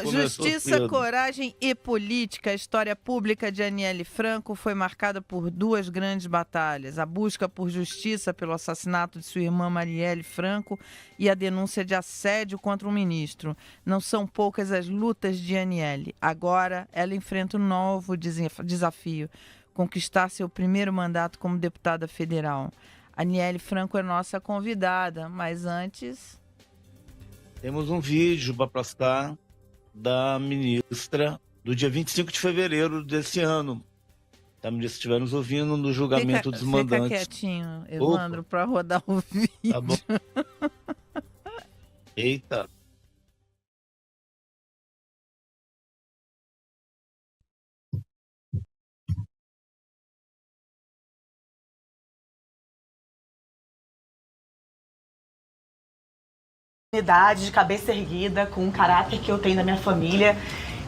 Começou Justiça, cedo. coragem e política. A história pública de Aniele Franco foi marcada por duas grandes batalhas: a busca por justiça pelo assassinato de sua irmã Marielle Franco e a denúncia de assédio contra um ministro. Não são poucas as lutas de Aniele. Agora ela enfrenta um novo desafio: conquistar seu primeiro mandato como deputada federal. Aniele Franco é nossa convidada, mas antes... Temos um vídeo para postar da ministra do dia 25 de fevereiro desse ano. Se a ministra estiver nos ouvindo no julgamento dos Fica mandantes. quietinho, Opa, Evandro, para rodar o vídeo. tá bom. Eita. De cabeça erguida, com o caráter que eu tenho da minha família,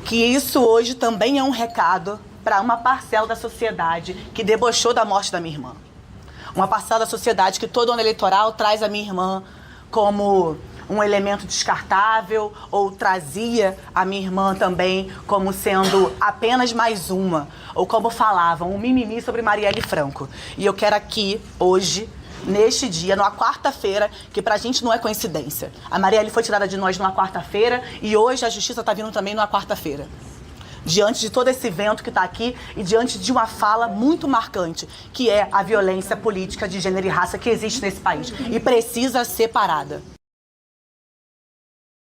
que isso hoje também é um recado para uma parcela da sociedade que debochou da morte da minha irmã. Uma parcela da sociedade que todo ano eleitoral traz a minha irmã como um elemento descartável, ou trazia a minha irmã também como sendo apenas mais uma, ou como falavam, um mimimi sobre Marielle Franco. E eu quero aqui, hoje, neste dia, numa quarta-feira, que pra gente não é coincidência. A Marielle foi tirada de nós numa quarta-feira e hoje a justiça tá vindo também numa quarta-feira. Diante de todo esse evento que está aqui e diante de uma fala muito marcante, que é a violência política de gênero e raça que existe nesse país e precisa ser parada.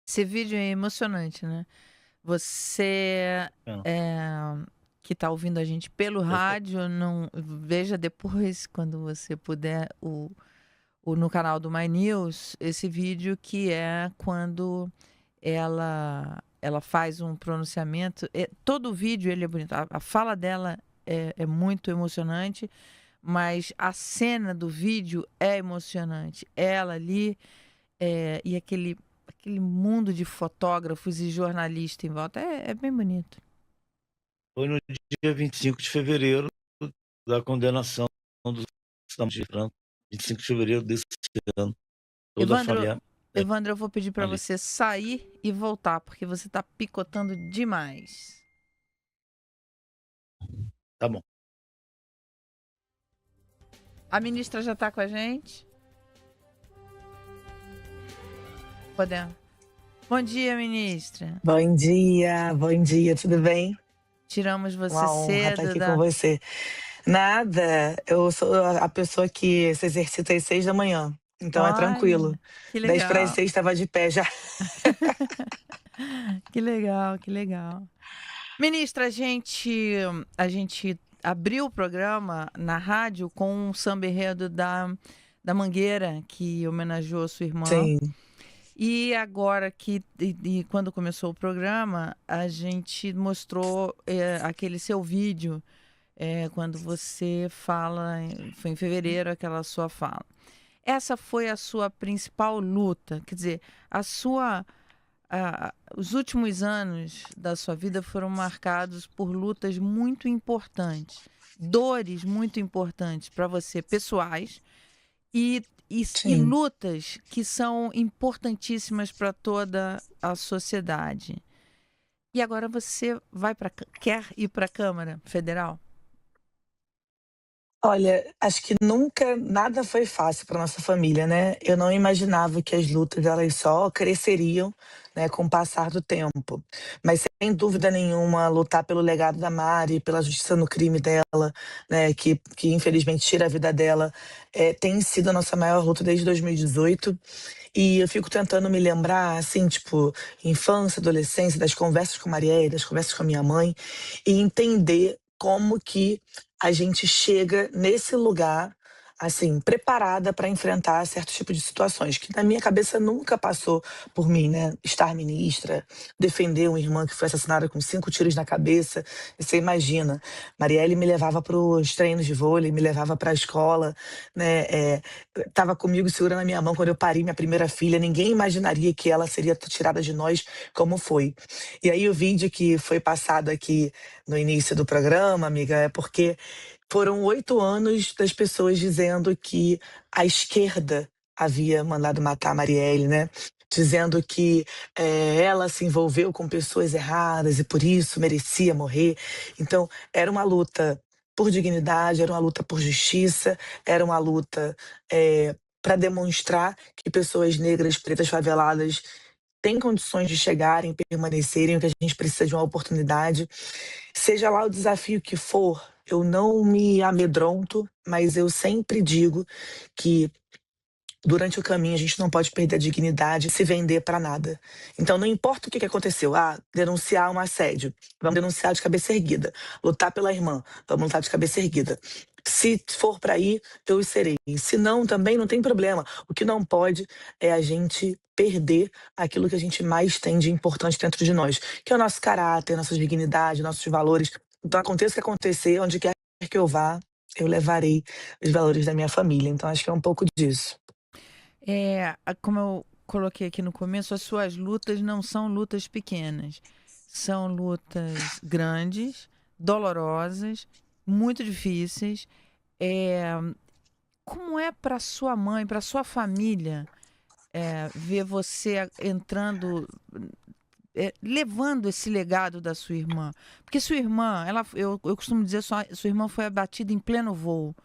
Esse vídeo é emocionante, né? Você que está ouvindo a gente pelo rádio, não veja depois, quando você puder, no canal do My News, esse vídeo que é quando ela faz um pronunciamento. Todo o vídeo ele é bonito. A fala dela é muito emocionante, mas a cena do vídeo é emocionante. Ela ali e aquele mundo de fotógrafos e jornalistas em volta é bem bonito. Foi no dia 25 de fevereiro da condenação do Estado de Franco. 25 de fevereiro desse ano. Toda a família. Evandro, eu vou pedir para ali. você sair e voltar, porque você está picotando demais. Tá bom. A ministra já está com a gente? Podemos. Bom dia, ministra. Bom dia, tudo bem? Tiramos você Uma honra estar cedo aqui com você. Nada, eu sou a pessoa que se exercita às 6 da manhã, então é tranquilo. Olha, que 10 para as legal. 6 estava de pé já. Que legal, que legal. Ministra, a gente abriu o programa na rádio com um samba enredo da Mangueira, que homenageou a sua irmã. Sim, E agora quando começou o programa, a gente mostrou aquele seu vídeo, quando você fala, foi em fevereiro aquela sua fala. Essa foi a sua principal luta, quer dizer, os últimos anos da sua vida foram marcados por lutas muito importantes, dores muito importantes para você, pessoais, e sim. lutas que são importantíssimas para toda a sociedade. E agora você quer ir para a Câmara Federal? Olha, acho que nunca nada foi fácil para nossa família, né. Eu não imaginava que as lutas elas só cresceriam, né, com o passar do tempo. Mas sem dúvida nenhuma lutar pelo legado da Mari, pela justiça no crime dela, né, que infelizmente tira a vida dela, tem sido a nossa maior luta desde 2018. E eu fico tentando me lembrar, assim, tipo, infância, adolescência, das conversas com a Marielle, das conversas com a minha mãe, e entender como que a gente chega nesse lugar, assim, preparada para enfrentar certos tipos de situações, que na minha cabeça nunca passou por mim, né? Estar ministra, defender uma irmã que foi assassinada com 5 tiros na cabeça. Você imagina, Marielle me levava para os treinos de vôlei, me levava para a escola, né? Tava comigo segurando a minha mão quando eu pari minha primeira filha. Ninguém imaginaria que ela seria tirada de nós como foi. E aí o vídeo que foi passado aqui no início do programa, amiga, é porque foram 8 anos das pessoas dizendo que a esquerda havia mandado matar a Marielle, né. dizendo que ela se envolveu com pessoas erradas e por isso merecia morrer. Então, era uma luta por dignidade, era uma luta por justiça, era uma luta para demonstrar que pessoas negras, pretas, faveladas têm condições de chegarem, permanecerem, que a gente precisa de uma oportunidade. Seja lá o desafio que for, eu não me amedronto, mas eu sempre digo que durante o caminho a gente não pode perder a dignidade e se vender para nada. Então não importa o que aconteceu, denunciar um assédio, vamos denunciar de cabeça erguida, lutar pela irmã, vamos lutar de cabeça erguida. Se for para ir, eu serei. Se não, também não tem problema. O que não pode é a gente perder aquilo que a gente mais tem de importante dentro de nós, que é o nosso caráter, nossa dignidade, nossos valores. Então aconteça o que acontecer, onde quer que eu vá, eu levarei os valores da minha família. Então acho que é um pouco disso. Como eu coloquei aqui no começo, as suas lutas não são lutas pequenas. São lutas grandes, dolorosas, muito difíceis. Como é para sua mãe, para sua família, ver você entrando, levando esse legado da sua irmã? Porque sua irmã, eu costumo dizer, sua irmã foi abatida em pleno voo.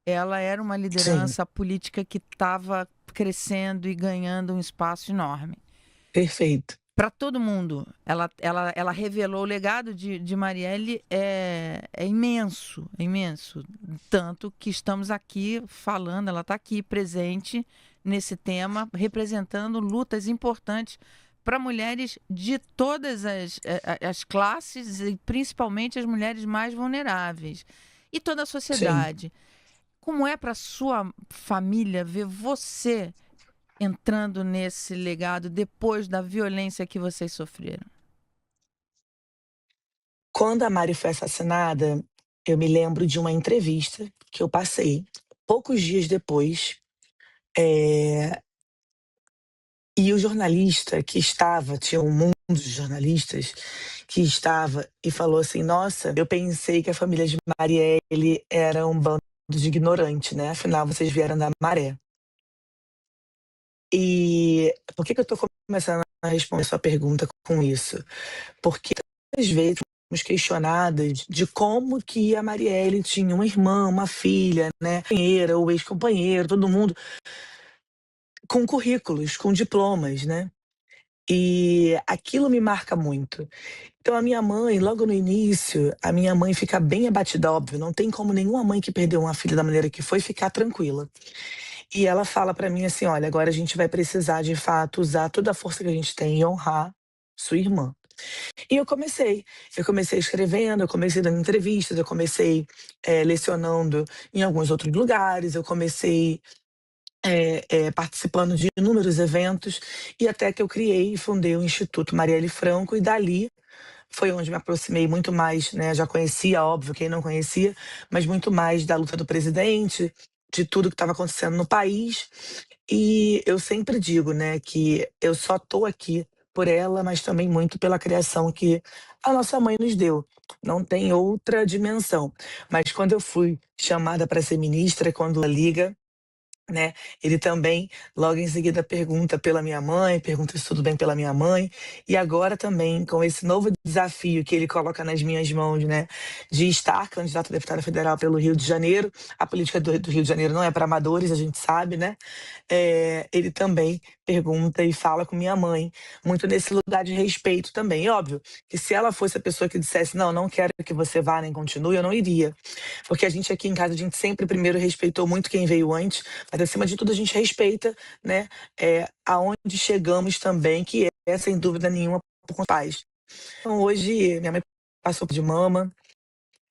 Ela era uma Sim, liderança política que estava crescendo e ganhando um espaço enorme. perfeito. Para todo mundo, ela revelou o legado de Marielle é imenso, é imenso. Tanto que estamos aqui falando, ela está aqui presente nesse tema, representando lutas importantes para mulheres de todas as classes e principalmente as mulheres mais vulneráveis. E toda a Sim. sociedade. Como é para sua família ver você entrando nesse legado depois da violência que vocês sofreram? Quando a Mari foi assassinada, eu me lembro de uma entrevista que eu passei poucos dias depois, eh, e o jornalista que estava, tinha um mundo de jornalistas que estava e falou assim: "Nossa, eu pensei que a família de Marielle era um bando de ignorante, né, afinal vocês vieram da maré". E por que que eu tô começando a responder sua pergunta com isso? Porque às vezes fomos questionadas de como que a Marielle tinha uma irmã, uma filha, né, companheira ou ex-companheiro, todo mundo com currículos, com diplomas, né. E aquilo me marca muito. Então a minha mãe, logo no início, a minha mãe fica bem abatida, óbvio, não tem como nenhuma mãe que perdeu uma filha da maneira que foi ficar tranquila. E ela fala pra mim assim: "Olha, agora a gente vai precisar de fato usar toda a força que a gente tem e honrar sua irmã". E eu comecei escrevendo, eu comecei dando entrevistas, eu comecei, lecionando em alguns outros lugares, eu comecei, participando de inúmeros eventos, e até que eu criei e fundei o Instituto Marielle Franco, e dali foi onde me aproximei muito mais, né, já conhecia, óbvio, quem não conhecia, mas muito mais da luta do presidente, de tudo que estava acontecendo no país. E eu sempre digo, né, que eu só tô aqui por ela, mas também muito pela criação que a nossa mãe nos deu. Não tem outra dimensão. Mas quando eu fui chamada para ser ministra, quando ela liga, né, ele também logo em seguida pergunta pela minha mãe, pergunta se tudo bem pela minha mãe, e agora também com esse novo desafio que ele coloca nas minhas mãos, né, de estar candidato a deputada federal pelo Rio de Janeiro. A política do Rio de Janeiro não é para amadores, a gente sabe, né, ele também pergunta e fala com minha mãe, muito nesse lugar de respeito também. E óbvio que se ela fosse a pessoa que dissesse: "Não, não quero que você vá nem continue", eu não iria. Porque a gente aqui em casa, a gente sempre primeiro respeitou muito quem veio antes, mas acima de tudo a gente respeita, né, aonde chegamos também, que é sem dúvida nenhuma por conta dos pais. Então hoje minha mãe passou de mama,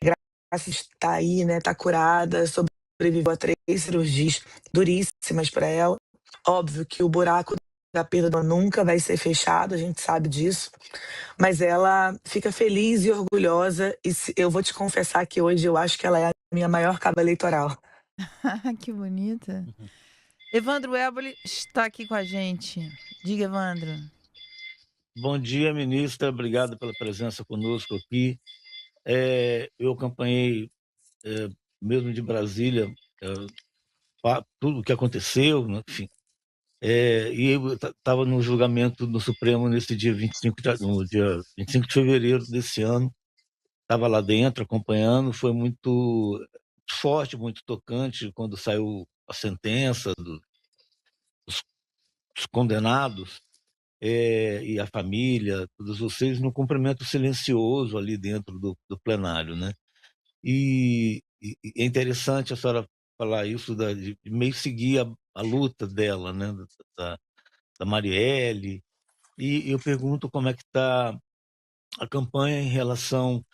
graças tá aí, né, tá curada, sobreviveu a 3 cirurgias duríssimas para ela. Óbvio que o buraco da perda dela nunca vai ser fechado, a gente sabe disso, mas ela fica feliz e orgulhosa, e eu vou te confessar que hoje eu acho que ela é a minha maior cabo eleitoral. Que bonita. Uhum. Evandro Éboli está aqui com a gente. Diga, Evandro. Bom dia, ministra. Obrigado pela presença conosco aqui. Eu acompanhei, mesmo de Brasília, tudo o que aconteceu, né, enfim. E eu estava no julgamento no Supremo nesse dia 25 no dia 25 de fevereiro desse ano. Estava lá dentro acompanhando, foi muito forte, muito tocante quando saiu a sentença dos condenados, e a família, todos vocês, no cumprimento silencioso ali dentro do plenário, né? E é interessante a senhora falar isso, de meio seguir a luta dela, né? Da Marielle. E eu pergunto como é que está a campanha em relação.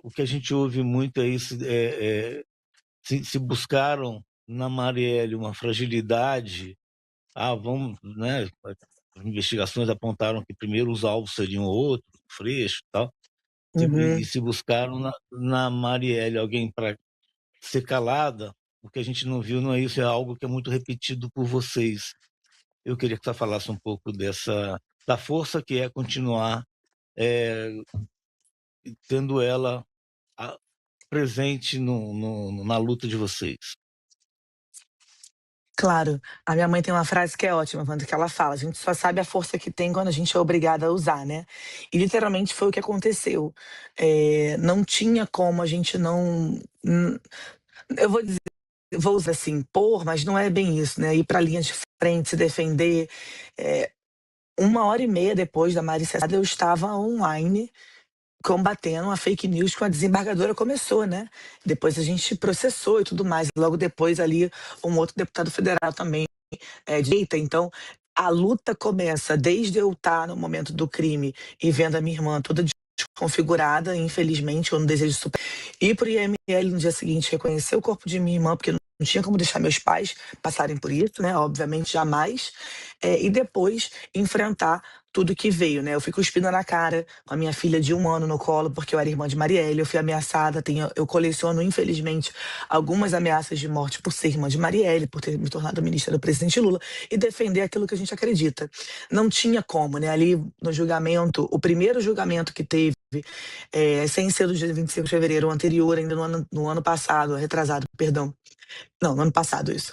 O que a gente ouve muito é isso, se buscaram na Marielle uma fragilidade. Vamos, né? As investigações apontaram que primeiro os alvos seriam outros, Freixo e tal, e Uhum. se buscaram na Marielle alguém para ser calada. O que a gente não viu não é isso, é algo que é muito repetido por vocês. Eu queria que você falasse um pouco da força que é continuar tendo ela presente na luta de vocês. Claro, a minha mãe tem uma frase que é ótima, quando que ela fala: "A gente só sabe a força que tem quando a gente é obrigada a usar", né. E literalmente foi o que aconteceu. Não tinha como a gente não eu vou usar assim, impor, mas não é bem isso, né, ir pra linha de frente, se defender. 1 hora e meia depois da Mari ser assassinada, eu estava online combatendo a fake news que a desembargadora começou, né. Depois a gente processou e tudo mais. Logo depois ali, um outro deputado federal também direita. Então, a luta começa desde eu estar no momento do crime e vendo a minha irmã toda desconfigurada, infelizmente, eu não desejo super. Ir pro IML no dia seguinte, reconhecer o corpo de minha irmã, porque não tinha como deixar meus pais passarem por isso, né? Obviamente, jamais. E depois enfrentar tudo que veio, né? Eu fui cuspida na cara com a minha filha de 1 ano no colo, porque eu era irmã de Marielle, eu fui ameaçada, eu coleciono, infelizmente, algumas ameaças de morte por ser irmã de Marielle, por ter me tornado ministra do presidente Lula, e defender aquilo que a gente acredita. Não tinha como, né? Ali no julgamento, o primeiro julgamento que teve, sem ser do dia 25 de fevereiro, o anterior, ainda no ano passado, retrasado, perdão. Não, no ano passado isso.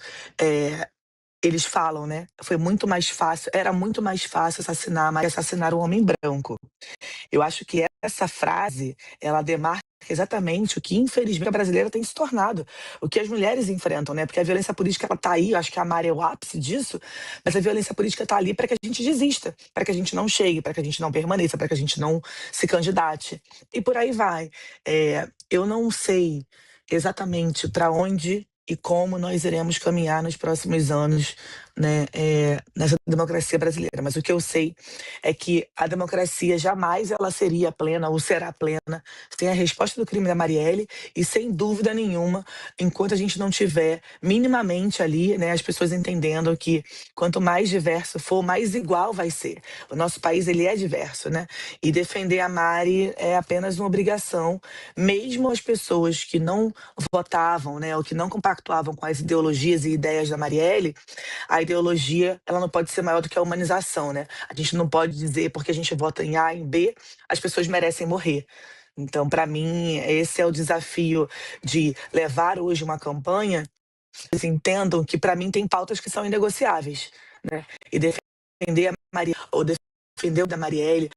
Eles falam, né? Foi muito mais fácil, era muito mais fácil assassinar Maria que assassinar um homem branco. Eu acho que essa frase, ela demarca exatamente o que infelizmente a brasileira tem se tornado, o que as mulheres enfrentam, né? Porque a violência política ela tá aí, eu acho que a Mari é o ápice disso, mas a violência política tá ali para que a gente desista, para que a gente não chegue, para que a gente não permaneça, para que a gente não se candidate. E por aí vai. Eu não sei exatamente para onde e como nós iremos caminhar nos próximos anos, né, nessa democracia brasileira. Mas o que eu sei é que a democracia jamais ela seria plena ou será plena sem a resposta do crime da Marielle e sem dúvida nenhuma, enquanto a gente não tiver minimamente ali, né, as pessoas entendendo que quanto mais diverso for, mais igual vai ser. O nosso país ele é diverso, né? E defender a Mari é apenas uma obrigação, mesmo as pessoas que não votavam, né, ou que não compactuavam com as ideologias e ideias da Marielle, a ideologia ela não pode ser maior do que a humanização, né? A gente não pode dizer porque a gente vota em A, em B, as pessoas merecem morrer. Então, para mim, esse é o desafio de levar hoje uma campanha. Eles entendam que para mim tem pautas que são inegociáveis, né? E defender a Maria ou defender o da Marielle,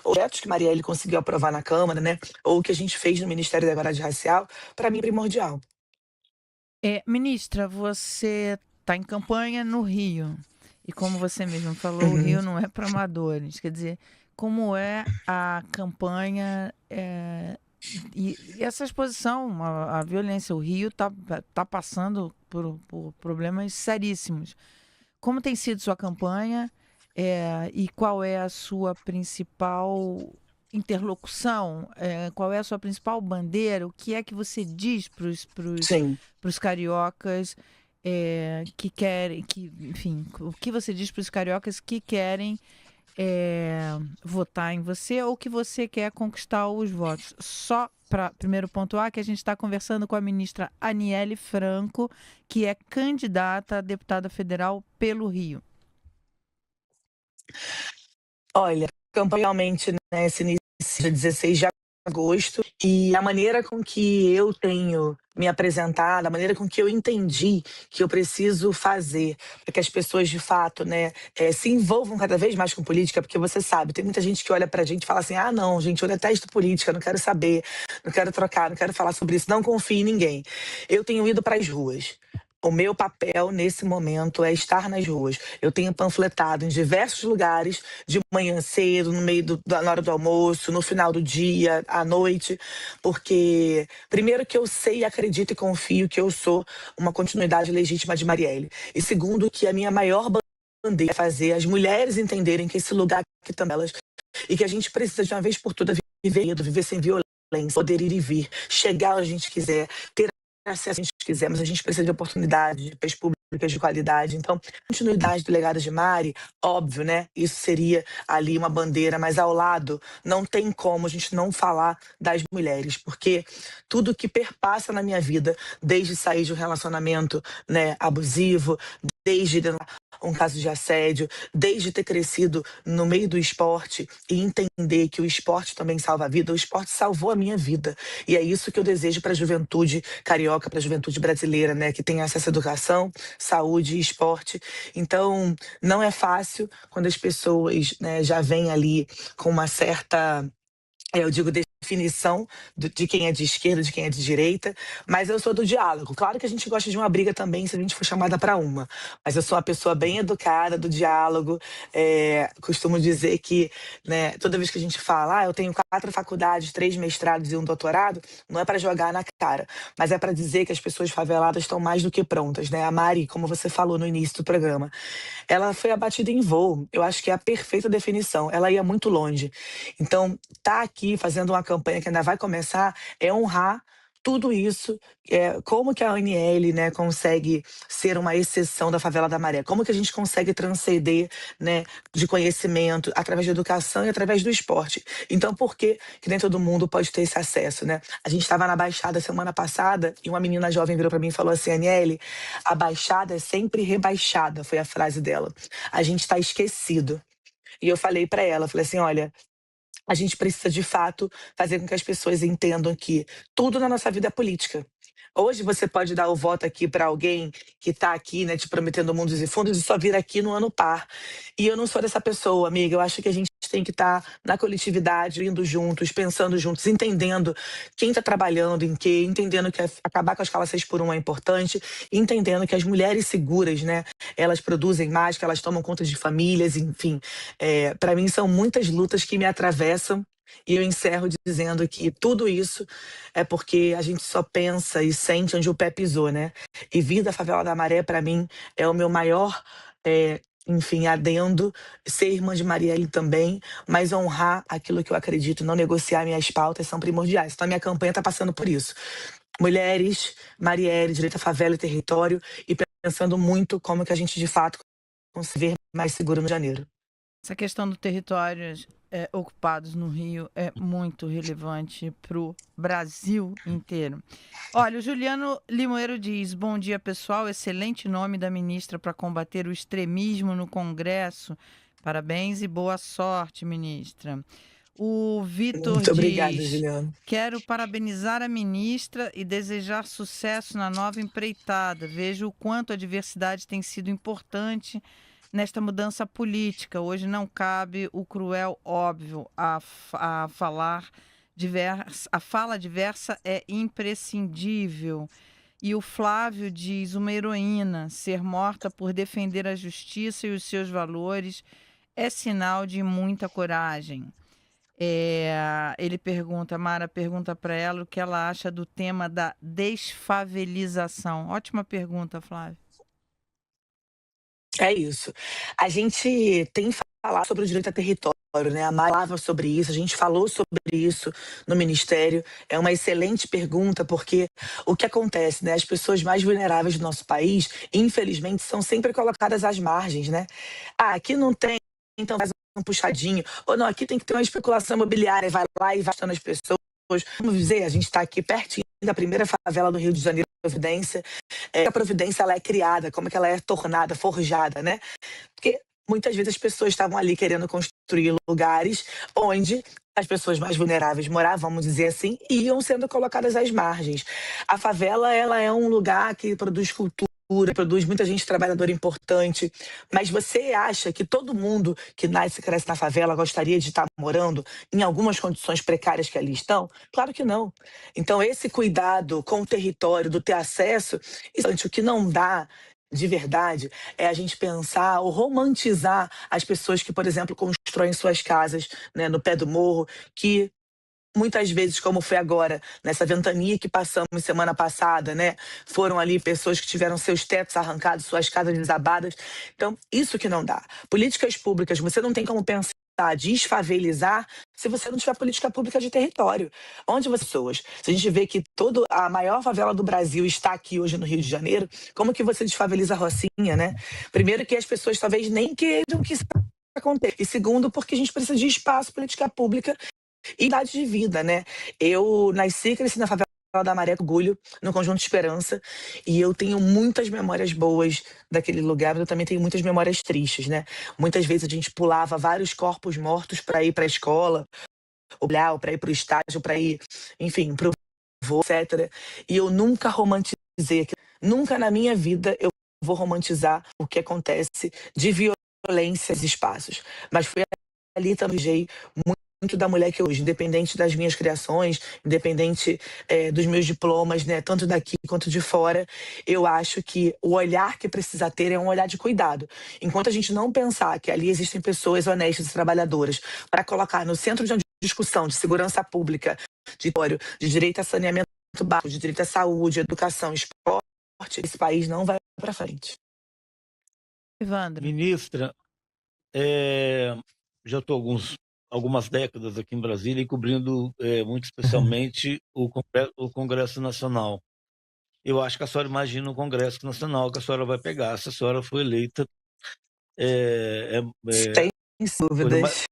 ou projetos que Marielle conseguiu aprovar na Câmara, né? Ou o que a gente fez no Ministério da Igualdade Racial, para mim é primordial. Ministra, você está em campanha no Rio. E como você mesmo falou, o Uhum. Rio não é para amadores. Quer dizer, como é a campanha e essa exposição à violência? O Rio tá passando por problemas seríssimos. Como tem sido sua campanha e qual é a sua principal interlocução? Qual é a sua principal bandeira? O que é que você diz para Sim. os cariocas que querem, enfim, o que você diz para os cariocas que querem votar em você ou que você quer conquistar os votos? Só para primeiro pontuar que a gente está conversando com a ministra Aniele Franco, que é candidata a deputada federal pelo Rio. Olha, a campanha realmente, né, se inicia dia 16 de agosto, e a maneira com que eu tenho me apresentado, a maneira com que eu entendi que eu preciso fazer para que as pessoas de fato, né, se envolvam cada vez mais com política, porque você sabe, tem muita gente que olha pra gente e fala assim: ah, não, gente, eu detesto política, não quero saber, não quero trocar, não quero falar sobre isso, não confio em ninguém. Eu tenho ido para as ruas. O meu papel nesse momento é estar nas ruas. Eu tenho panfletado em diversos lugares, de manhã cedo, no meio na hora do almoço, no final do dia, à noite, porque primeiro que eu sei, acredito e confio que eu sou uma continuidade legítima de Marielle. E segundo que a minha maior bandeira é fazer as mulheres entenderem que esse lugar aqui também é elas, e que a gente precisa de uma vez por todas viver sem violência, poder ir e vir, chegar onde a gente quiser, ter acesso a gente quiser, mas a gente precisa de oportunidades, de políticas públicas de qualidade. Então, continuidade do legado de Mari, óbvio, né? Isso seria ali uma bandeira, mas ao lado não tem como a gente não falar das mulheres, porque tudo que perpassa na minha vida, desde sair de um relacionamento, né, abusivo, desde um caso de assédio, desde ter crescido no meio do esporte e entender que o esporte também salva a vida, o esporte salvou a minha vida. E é isso que eu desejo para a juventude carioca, para a juventude brasileira, né, que tem acesso à educação, saúde e esporte. Então, não é fácil quando as pessoas, né, já vêm ali com uma certa, eu digo, definição de quem é de esquerda, de quem é de direita, mas eu sou do diálogo. Claro que a gente gosta de uma briga também, se a gente for chamada para uma, mas eu sou uma pessoa bem educada, do diálogo. Costumo dizer que, né, toda vez que a gente fala, eu tenho 4 faculdades, 3 mestrados e um doutorado, não é para jogar na cara, mas é para dizer que as pessoas faveladas estão mais do que prontas, né? A Mari, como você falou no início do programa, ela foi abatida em voo. Eu acho que é a perfeita definição. Ela ia muito longe. Então, tá aqui fazendo uma campanha que ainda vai começar é honrar tudo isso, como que a ANL, né, consegue ser uma exceção da favela da Maré, como que a gente consegue transcender, né, de conhecimento através da educação e através do esporte. Então, por que nem todo mundo pode ter esse acesso, né? A gente estava na Baixada semana passada e uma menina jovem virou para mim e falou assim: ANL, a Baixada é sempre rebaixada, foi a frase dela. A gente está esquecido. E eu falei para ela, falei assim: olha, a gente precisa, de fato, fazer com que as pessoas entendam que tudo na nossa vida é política. Hoje você pode dar o voto aqui para alguém que está aqui, né, te prometendo mundos e fundos e só vir aqui no ano par. E eu não sou dessa pessoa, amiga. Eu acho que a gente tem que estar na coletividade, indo juntos, pensando juntos, entendendo quem está trabalhando em quê, entendendo que acabar com a escala 6x1 é importante, entendendo que as mulheres seguras, né, elas produzem mais, que elas tomam conta de famílias, enfim. Para mim são muitas lutas que me atravessam. E eu encerro dizendo que tudo isso é porque a gente só pensa e sente onde o pé pisou, né? E vir da favela da Maré, para mim, é o meu maior, enfim, adendo. Ser irmã de Marielle também, mas honrar aquilo que eu acredito, não negociar minhas pautas, são primordiais. Então, a minha campanha está passando por isso. Mulheres, Marielle, direito à favela e território, e pensando muito como que a gente, de fato, consegue ver mais seguro no janeiro. Essa questão do territórios ocupados no Rio é muito relevante para o Brasil inteiro. Olha, o Juliano Limoeiro diz: bom dia, pessoal, excelente nome da ministra para combater o extremismo no Congresso. Parabéns e boa sorte, ministra. O Vitor Muito obrigada, diz: Juliano. quero parabenizar a ministra e desejar sucesso na nova empreitada. Vejo o quanto a diversidade tem sido importante nesta mudança política. Hoje não cabe o cruel óbvio, a fala diversa é imprescindível. E o Flávio diz: uma heroína, ser morta por defender a justiça e os seus valores é sinal de muita coragem. Ele pergunta, Mara pergunta para ela o que ela acha do tema da desfavelização. Ótima pergunta, Flávio. É isso. A gente tem falado sobre o direito a território, né? A Mari falava sobre isso, a gente falou sobre isso no Ministério. É uma excelente pergunta, porque o que acontece, né? As pessoas mais vulneráveis do nosso país, infelizmente, são sempre colocadas às margens, né? Ah, aqui não tem, então faz um puxadinho. Ou não, aqui tem que ter uma especulação imobiliária, vai lá e vai as pessoas. Vamos dizer, a gente está aqui pertinho da primeira favela do Rio de Janeiro, Providência. A Providência, ela é criada, como é que ela é tornada, forjada, né? Porque muitas vezes as pessoas estavam ali querendo construir lugares onde as pessoas mais vulneráveis moravam, vamos dizer assim, e iam sendo colocadas às margens. A favela, ela é um lugar que produz cultura, produz muita gente trabalhadora importante, mas você acha que todo mundo que nasce e cresce na favela gostaria de estar morando em algumas condições precárias que ali estão? Claro que não. Então, esse cuidado com o território, do ter acesso, o que não dá de verdade é a gente pensar ou romantizar as pessoas que, por exemplo, constroem suas casas, né, no pé do morro, que muitas vezes, como foi agora, nessa ventania que passamos semana passada, né? Foram ali pessoas que tiveram seus tetos arrancados, suas casas desabadas. Então, isso que não dá. Políticas públicas, você não tem como pensar desfavelizar se você não tiver política pública de território. Onde você pessoas? Se a gente vê que toda a maior favela do Brasil está aqui hoje no Rio de Janeiro, como que você desfaveliza a Rocinha, né? Primeiro que as pessoas talvez nem queiram que isso aconteça. E segundo, porque a gente precisa de espaço, política pública e qualidade de vida, né? Eu nasci e cresci na favela da Maré Orgulho, no Conjunto Esperança, e eu tenho muitas memórias boas daquele lugar, mas eu também tenho muitas memórias tristes, né? Muitas vezes a gente pulava vários corpos mortos para ir para a escola, ou para ir para o estágio, para ir, enfim, para o voo, etc. E eu nunca romantizei aquilo. Nunca na minha vida eu vou romantizar o que acontece de violência nos espaços. Mas foi ali também muito da mulher que eu hoje, independente das minhas criações, independente dos meus diplomas, né, tanto daqui quanto de fora, eu acho que o olhar que precisa ter é um olhar de cuidado. Enquanto a gente não pensar que ali existem pessoas honestas e trabalhadoras para colocar no centro de uma discussão de segurança pública, de direito a saneamento básico, de direito à saúde, educação, esporte, esse país não vai para frente. Evandro. Ministra, já estou algumas décadas aqui em Brasília e cobrindo muito especialmente o Congresso Nacional. Eu acho que a senhora imagina o Congresso Nacional que a senhora vai pegar se a senhora for eleita. Sem dúvidas.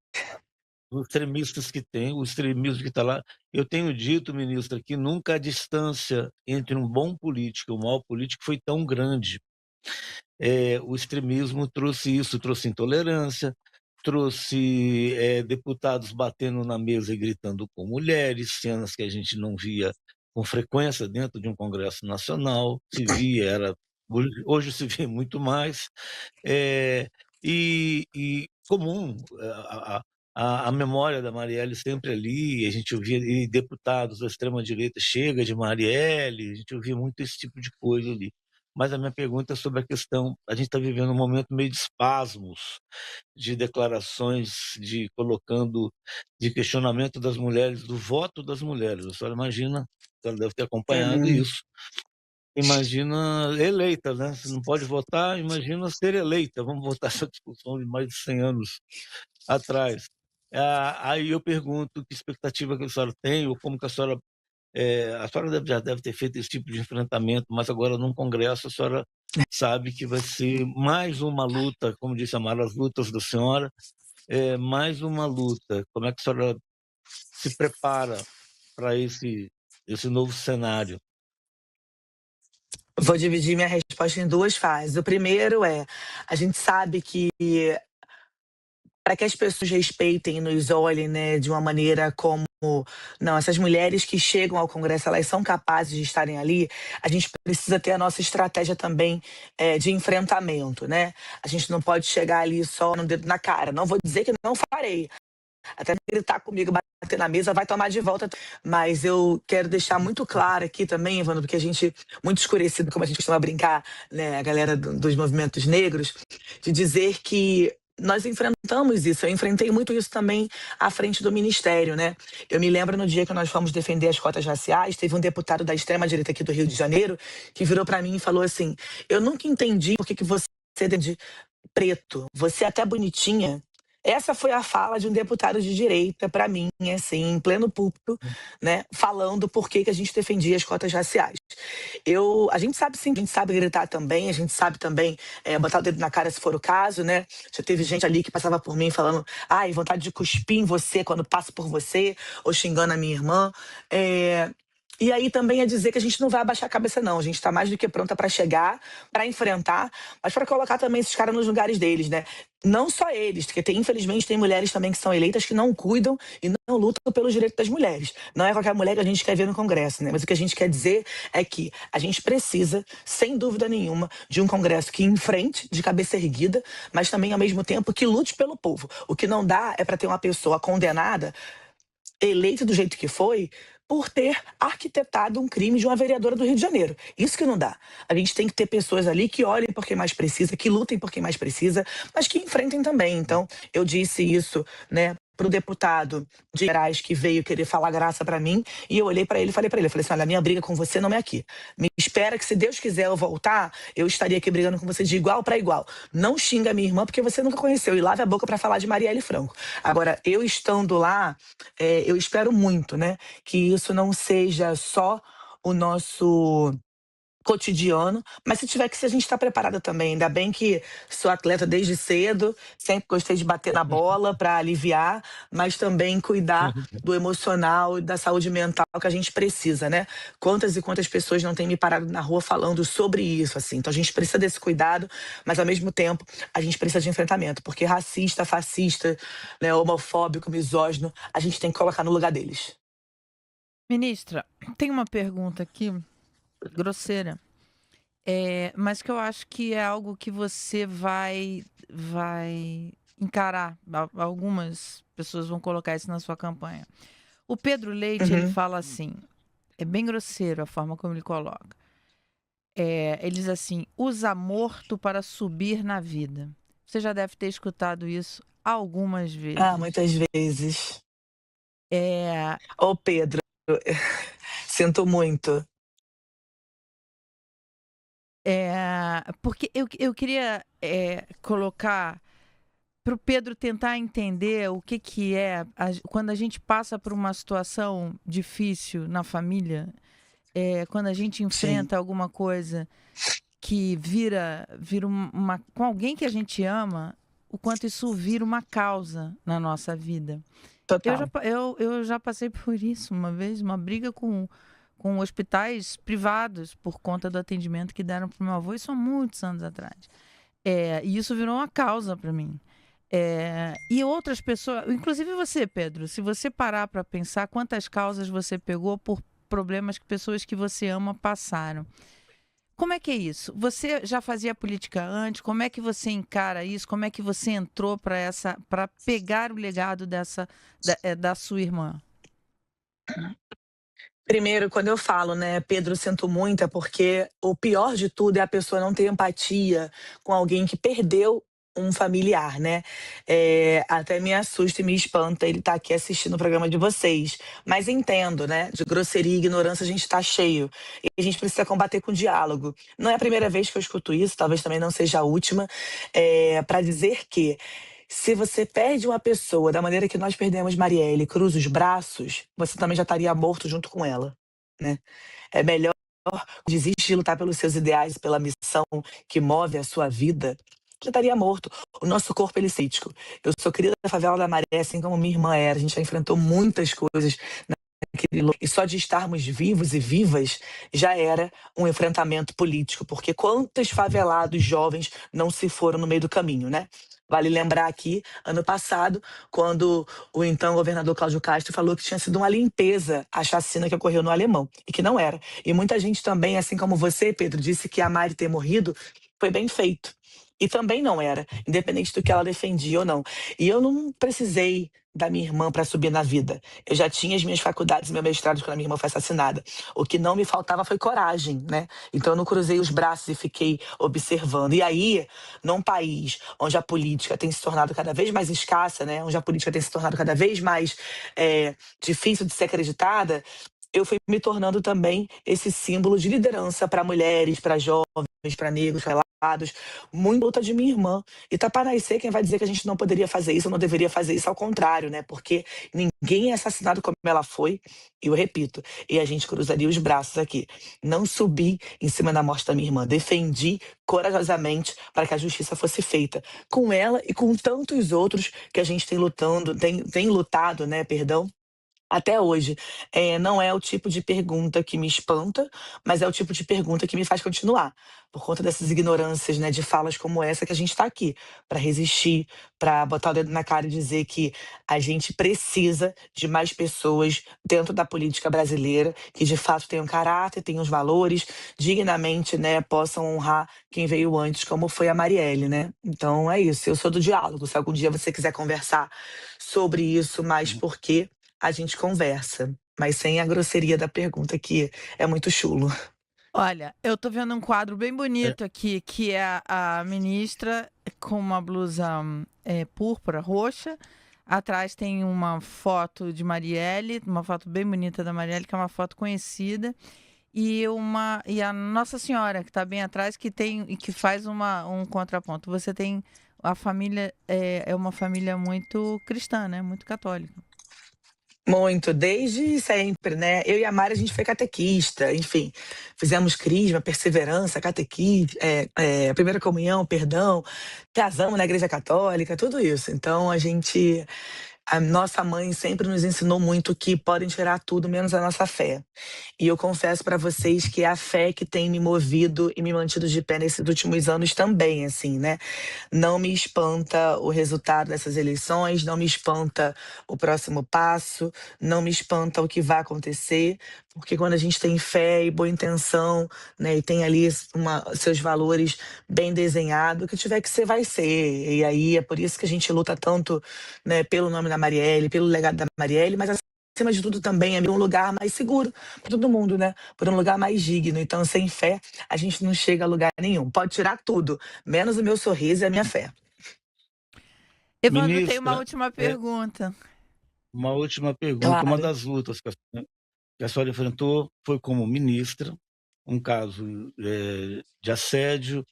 Os extremistas que tem, o extremismo que está lá. Eu tenho dito, ministra, que nunca a distância entre um bom político e um mau político foi tão grande. O extremismo trouxe isso, trouxe intolerância, trouxe deputados batendo na mesa e gritando com mulheres, cenas que a gente não via com frequência dentro de um Congresso Nacional, se via, hoje se vê muito mais, e comum, a memória da Marielle sempre ali, a gente ouvia e deputados da extrema-direita, chega de Marielle, a gente ouvia muito esse tipo de coisa ali. Mas a minha pergunta é sobre a questão, a gente está vivendo um momento meio de espasmos, de declarações, de questionamento das mulheres, do voto das mulheres. A senhora imagina, a senhora deve ter acompanhado isso. Imagina eleita, né? Você não pode votar, imagina ser eleita. Vamos voltar essa discussão de mais de 100 anos atrás. Aí eu pergunto que expectativa que a senhora tem, ou como que a senhora já deve ter feito esse tipo de enfrentamento, mas agora num congresso a senhora sabe que vai ser mais uma luta, como disse a Mara, as lutas da senhora, mais uma luta. Como é que a senhora se prepara para esse novo cenário? Vou dividir minha resposta em duas fases. O primeiro a gente sabe que para que as pessoas respeitem e nos olhem, né, de uma maneira como, não, essas mulheres que chegam ao Congresso, elas são capazes de estarem ali, a gente precisa ter a nossa estratégia também de enfrentamento, né? A gente não pode chegar ali só no dedo na cara. Não vou dizer que não farei. Até gritar comigo, bater na mesa, vai tomar de volta. Mas eu quero deixar muito claro aqui também, Evandro, porque a gente, muito escurecido, como a gente costuma brincar, né, a galera dos movimentos negros, de dizer que nós enfrentamos isso. Eu enfrentei muito isso também à frente do Ministério, né? Eu me lembro no dia que nós fomos defender as cotas raciais, teve um deputado da extrema-direita aqui do Rio de Janeiro que virou para mim e falou assim: eu nunca entendi por que você é de preto, você é até bonitinha. Essa foi a fala de um deputado de direita para mim, assim, em pleno púlpito, né, falando por que a gente defendia as cotas raciais. A gente sabe sim, a gente sabe gritar também, a gente sabe também botar o dedo na cara se for o caso, né? Já teve gente ali que passava por mim falando, ai, vontade de cuspir em você quando passo por você, ou xingando a minha irmã. E aí também é dizer que a gente não vai abaixar a cabeça, não. A gente está mais do que pronta para chegar, para enfrentar, mas para colocar também esses caras nos lugares deles, né? Não só eles, porque infelizmente tem mulheres também que são eleitas que não cuidam e não lutam pelos direitos das mulheres. Não é qualquer mulher que a gente quer ver no Congresso, né? Mas o que a gente quer dizer é que a gente precisa, sem dúvida nenhuma, de um Congresso que enfrente de cabeça erguida, mas também ao mesmo tempo que lute pelo povo. O que não dá é para ter uma pessoa condenada, eleita do jeito que foi, por ter arquitetado um crime de uma vereadora do Rio de Janeiro. Isso que não dá. A gente tem que ter pessoas ali que olhem por quem mais precisa, que lutem por quem mais precisa, mas que enfrentem também. Então, eu disse isso, né, para o deputado de Gerais que veio querer falar graça para mim, e eu olhei para ele e falei assim, olha, a minha briga com você não é aqui. Me espera que se Deus quiser eu voltar, eu estaria aqui brigando com você de igual para igual. Não xinga minha irmã porque você nunca conheceu, e lave a boca para falar de Marielle Franco. Agora, eu estando lá, eu espero muito, né, que isso não seja só o nosso cotidiano, mas se tiver que ser, a gente está preparada também. Ainda bem que sou atleta desde cedo, sempre gostei de bater na bola para aliviar, mas também cuidar do emocional e da saúde mental que a gente precisa, né? Quantas e quantas pessoas não têm me parado na rua falando sobre isso, assim. Então a gente precisa desse cuidado, mas ao mesmo tempo a gente precisa de enfrentamento, porque racista, fascista, né, homofóbico, misógino, a gente tem que colocar no lugar deles. Ministra, tem uma pergunta aqui, grosseira, mas que eu acho que é algo que você vai encarar. Algumas pessoas vão colocar isso na sua campanha. O Pedro Leite, ele fala assim, é bem grosseiro a forma como ele coloca. Ele diz assim, usa morto para subir na vida. Você já deve ter escutado isso algumas vezes. Ah, muitas vezes. É, Ô, Pedro, sinto muito. porque eu queria colocar para o Pedro tentar entender o que é quando a gente passa por uma situação difícil na família, quando a gente enfrenta alguma coisa que vira com alguém que a gente ama, o quanto isso vira uma causa na nossa vida. Total. Eu já passei por isso uma vez, uma briga com hospitais privados por conta do atendimento que deram para o meu avô, isso há muitos anos atrás. E isso virou uma causa para mim. E outras pessoas, inclusive você, Pedro, se você parar para pensar quantas causas você pegou por problemas que pessoas que você ama passaram. Como é que é isso? Você já fazia política antes? Como é que você encara isso? Como é que você entrou para pegar o legado da sua irmã? Primeiro, quando eu falo, né, Pedro, sinto muito, é porque o pior de tudo é a pessoa não ter empatia com alguém que perdeu um familiar, né? Até me assusta e me espanta ele estar aqui assistindo o programa de vocês. Mas entendo, né? De grosseria e ignorância a gente tá cheio. E a gente precisa combater com diálogo. Não é a primeira vez que eu escuto isso, talvez também não seja a última, para dizer que se você perde uma pessoa da maneira que nós perdemos Marielle, cruza os braços, você também já estaria morto junto com ela, né? É melhor desistir de lutar pelos seus ideais, pela missão que move a sua vida, já estaria morto. O nosso corpo ele é crítico. Eu sou cria da favela da Maré, assim como minha irmã era. A gente já enfrentou muitas coisas e só de estarmos vivos e vivas já era um enfrentamento político, porque quantos favelados jovens não se foram no meio do caminho, né? Vale lembrar aqui, ano passado, quando o então governador Cláudio Castro falou que tinha sido uma limpeza a chacina que ocorreu no Alemão, e que não era. E muita gente também, assim como você, Pedro, disse que a Mari ter morrido foi bem feito. E também não era, independente do que ela defendia ou não. E eu não precisei da minha irmã para subir na vida. Eu já tinha as minhas faculdades, meu mestrado quando a minha irmã foi assassinada. O que não me faltava foi coragem, né? Então eu não cruzei os braços e fiquei observando. E aí, num país onde a política tem se tornado cada vez mais escassa, né? Onde a política tem se tornado cada vez mais difícil de ser acreditada, eu fui me tornando também esse símbolo de liderança para mulheres, para jovens, para negros, para lados, muito luta de minha irmã. E tá para nascer quem vai dizer que a gente não poderia fazer isso, ou não deveria fazer isso, ao contrário, né? Porque ninguém é assassinado como ela foi, e eu repito, e a gente cruzaria os braços aqui. Não subi em cima da morte da minha irmã, defendi corajosamente para que a justiça fosse feita com ela e com tantos outros que a gente tem lutado, né, perdão, Até hoje. Não é o tipo de pergunta que me espanta, mas é o tipo de pergunta que me faz continuar. Por conta dessas ignorâncias, né, de falas como essa que a gente está aqui, para resistir, para botar o dedo na cara e dizer que a gente precisa de mais pessoas dentro da política brasileira, que de fato tenham caráter, tenham os valores, dignamente, né, possam honrar quem veio antes, como foi a Marielle, né? Então é isso, eu sou do diálogo. Se algum dia você quiser conversar sobre isso, mais por quê, a gente conversa, mas sem a grosseria da pergunta, que é muito chulo. Olha, eu tô vendo um quadro bem É, bonito aqui, que é a ministra com uma blusa púrpura, roxa. Atrás tem uma foto de Marielle, uma foto bem bonita da Marielle, que é uma foto conhecida. E a Nossa Senhora, que está bem atrás, que faz um contraponto. Você tem a família, é uma família muito cristã, né? Muito católica. Muito, desde sempre, né? Eu e a Mari, a gente foi catequista, enfim, fizemos crisma, perseverança, primeira comunhão, perdão, casamos na Igreja Católica, tudo isso. Então, a nossa mãe sempre nos ensinou muito que podem tirar tudo menos a nossa fé. E eu confesso para vocês que é a fé que tem me movido e me mantido de pé nesses últimos anos também, assim, né? Não me espanta o resultado dessas eleições, não me espanta o próximo passo, não me espanta o que vai acontecer, porque quando a gente tem fé e boa intenção, né, e tem ali seus valores bem desenhados, o que tiver que ser, vai ser. E aí é por isso que a gente luta tanto, né, pelo nome da Marielle, pelo legado da Marielle, mas acima de tudo também é um lugar mais seguro para todo mundo, né? Por um lugar mais digno. Então, sem fé, a gente não chega a lugar nenhum. Pode tirar tudo, menos o meu sorriso e a minha fé. Evandro, tem uma ministra, última é, pergunta. uma última pergunta. Uma Claro. das lutas que a senhora enfrentou foi como ministra, um caso de assédio,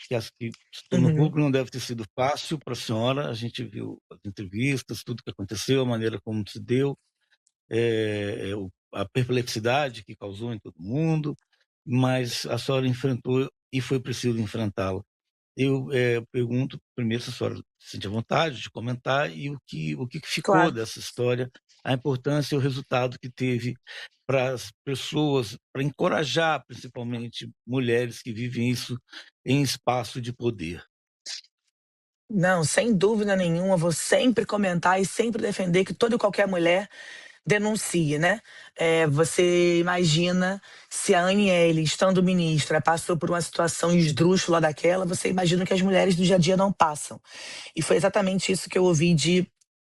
que se tornou Uhum. público, não deve ter sido fácil para a senhora. A gente viu as entrevistas, tudo que aconteceu, a maneira como se deu, a perplexidade que causou em todo mundo, mas a senhora enfrentou e foi preciso enfrentá-la. Eu pergunto primeiro se a senhora se sente à vontade de comentar e o que ficou Claro. dessa história, a importância e o resultado que teve para as pessoas, para encorajar principalmente mulheres que vivem isso em espaço de poder. Não, sem dúvida nenhuma, vou sempre comentar e sempre defender que toda e qualquer mulher denuncie, né? Você imagina se a Aniele, estando ministra, passou por uma situação esdrúxula daquela, você imagina que as mulheres do dia a dia não passam. E foi exatamente isso que eu ouvi de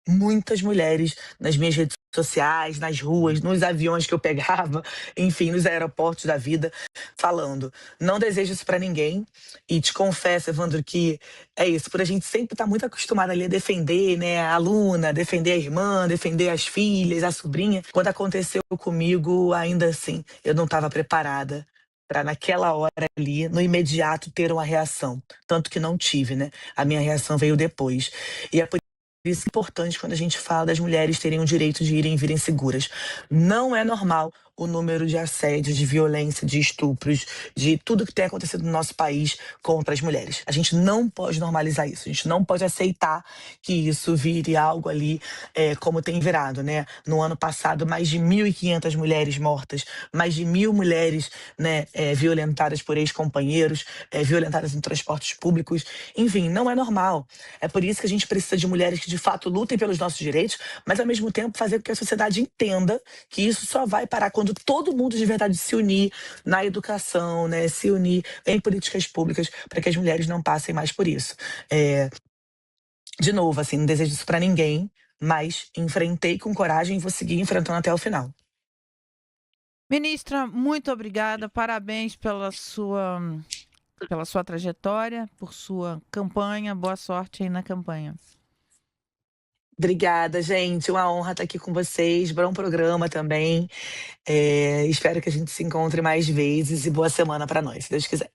muitas mulheres nas minhas redes sociais, nas ruas, nos aviões que eu pegava, enfim, nos aeroportos da vida, falando: não desejo isso pra ninguém. E te confesso, Evandro, que é isso, por a gente sempre estar muito acostumada ali a defender, né, a aluna, defender a irmã, defender as filhas, a sobrinha. Quando aconteceu comigo, ainda assim, eu não estava preparada para naquela hora ali, no imediato, ter uma reação. Tanto que não tive, né? A minha reação veio depois. E é por isso importante quando a gente fala das mulheres terem o direito de irem e virem seguras. Não é normal o número de assédios, de violência, de estupros, de tudo que tem acontecido no nosso país contra as mulheres. A gente não pode normalizar isso, a gente não pode aceitar que isso vire algo ali como tem virado, né? No ano passado, mais de 1.500 mulheres mortas, mais de 1.000 mulheres, né, violentadas por ex-companheiros, violentadas em transportes públicos. Enfim, não é normal. É por isso que a gente precisa de mulheres que de fato lutem pelos nossos direitos, mas ao mesmo tempo fazer com que a sociedade entenda que isso só vai parar quando todo mundo de verdade se unir na educação, né, se unir em políticas públicas para que as mulheres não passem mais por isso. De novo, assim, não desejo isso para ninguém, mas enfrentei com coragem e vou seguir enfrentando até o final. Ministra, muito obrigada. Parabéns pela sua trajetória, por sua campanha. Boa sorte aí na campanha. Obrigada, gente. Uma honra estar aqui com vocês. Bom programa também. Espero que a gente se encontre mais vezes e boa semana para nós, se Deus quiser.